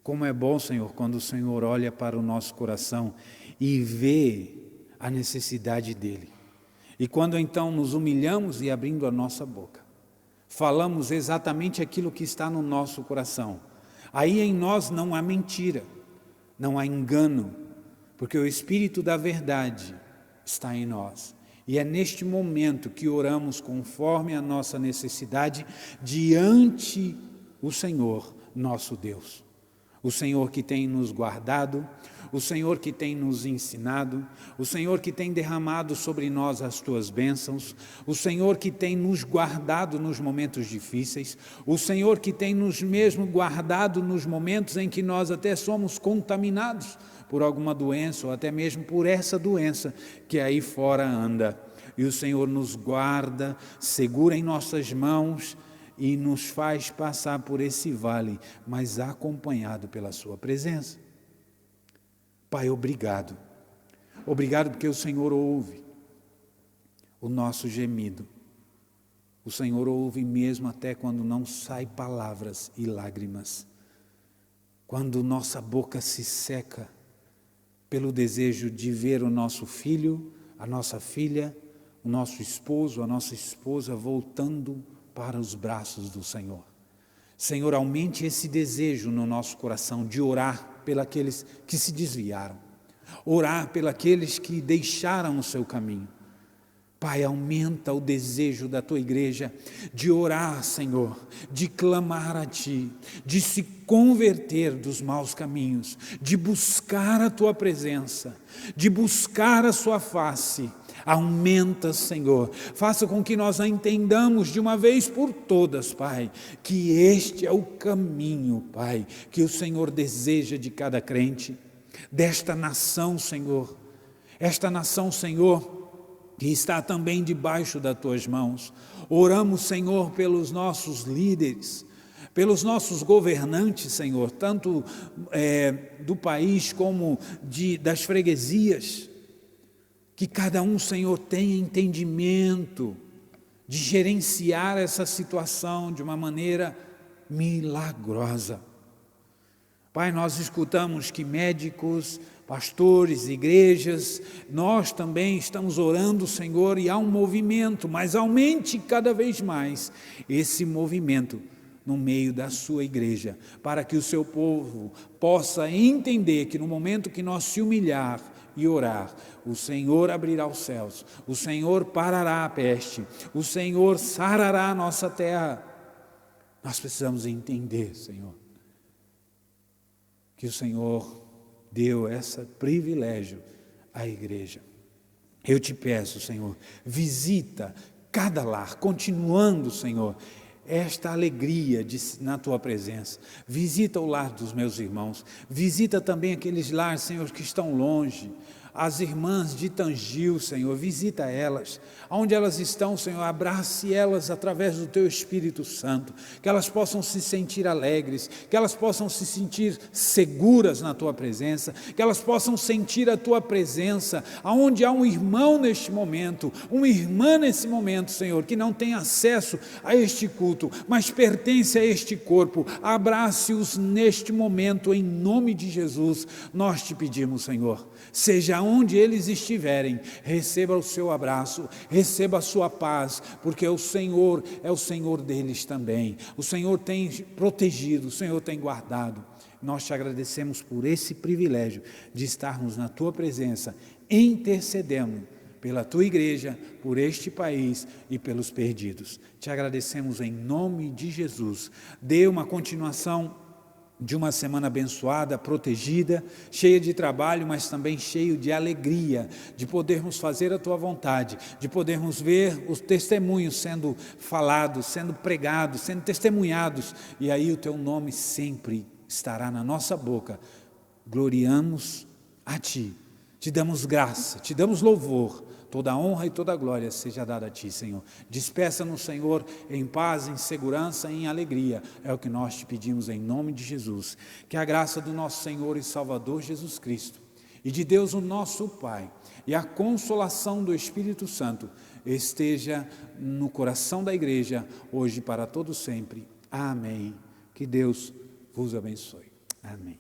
Como é bom, Senhor, quando o Senhor olha para o nosso coração e vê a necessidade dele. E quando então nos humilhamos e abrindo a nossa boca, falamos exatamente aquilo que está no nosso coração. Aí em nós não há mentira, não há engano, porque o Espírito da verdade está em nós. E é neste momento que oramos conforme a nossa necessidade diante o Senhor, nosso Deus. O Senhor que tem nos guardado, o Senhor que tem nos ensinado, o Senhor que tem derramado sobre nós as tuas bênçãos, o Senhor que tem nos guardado nos momentos difíceis, o Senhor que tem nos mesmo guardado nos momentos em que nós até somos contaminados por alguma doença ou até mesmo por essa doença que aí fora anda. E o Senhor nos guarda, segura em nossas mãos e nos faz passar por esse vale, mas acompanhado pela sua presença. Pai, obrigado. Obrigado porque o Senhor ouve o nosso gemido. O Senhor ouve mesmo até quando não sai palavras e lágrimas. Quando nossa boca se seca pelo desejo de ver o nosso filho, a nossa filha, o nosso esposo, a nossa esposa voltando para os braços do Senhor. Senhor, aumente esse desejo no nosso coração de orar pelos que se desviaram, orar pelos que deixaram o seu caminho. Pai, aumenta o desejo da tua igreja de orar, Senhor, de clamar a Ti, de se converter dos maus caminhos, de buscar a Tua presença, de buscar a Sua face. Aumenta, Senhor, faça com que nós a entendamos de uma vez por todas, Pai, que este é o caminho, Pai, que o Senhor deseja de cada crente, desta nação, Senhor, esta nação, Senhor, que está também debaixo das Tuas mãos. Oramos, Senhor, pelos nossos líderes, pelos nossos governantes, Senhor, tanto do país como das freguesias, que cada um, Senhor, tenha entendimento de gerenciar essa situação de uma maneira milagrosa. Pai, nós escutamos que médicos, pastores, igrejas, nós também estamos orando, Senhor, e há um movimento, mas aumente cada vez mais esse movimento no meio da sua igreja, para que o seu povo possa entender que no momento que nós se humilhar e orar, o Senhor abrirá os céus, o Senhor parará a peste, o Senhor sarará a nossa terra. Nós precisamos entender, Senhor, que o Senhor deu esse privilégio à igreja. Eu te peço, Senhor, visita cada lar, continuando, Senhor, esta alegria na Tua presença. Visita o lar dos meus irmãos, visita também aqueles lares, Senhor, que estão longe, as irmãs de Tangil, Senhor, visita elas, onde elas estão, Senhor, abrace elas através do Teu Espírito Santo, que elas possam se sentir alegres, que elas possam se sentir seguras na Tua presença, que elas possam sentir a Tua presença, aonde há um irmão neste momento, uma irmã nesse momento, Senhor, que não tem acesso a este culto, mas pertence a este corpo, abrace-os neste momento, em nome de Jesus. Nós te pedimos, Senhor, seja onde eles estiverem, receba o seu abraço, receba a sua paz, porque o Senhor é o Senhor deles também. O Senhor tem protegido, o Senhor tem guardado. Nós te agradecemos por esse privilégio de estarmos na Tua presença, intercedendo pela Tua igreja, por este país e pelos perdidos. Te agradecemos em nome de Jesus. Dê uma continuação de uma semana abençoada, protegida, cheia de trabalho, mas também cheio de alegria, de podermos fazer a Tua vontade, de podermos ver os testemunhos sendo falados, sendo pregados, sendo testemunhados, e aí o Teu nome sempre estará na nossa boca. Gloriamos a Ti, Te damos graça, Te damos louvor. Toda a honra e toda a glória seja dada a Ti, Senhor. Despeça-nos, Senhor, em paz, em segurança e em alegria. É o que nós te pedimos em nome de Jesus. Que a graça do nosso Senhor e Salvador Jesus Cristo e de Deus o nosso Pai e a consolação do Espírito Santo esteja no coração da igreja, hoje e para todo sempre. Amém. Que Deus vos abençoe. Amém.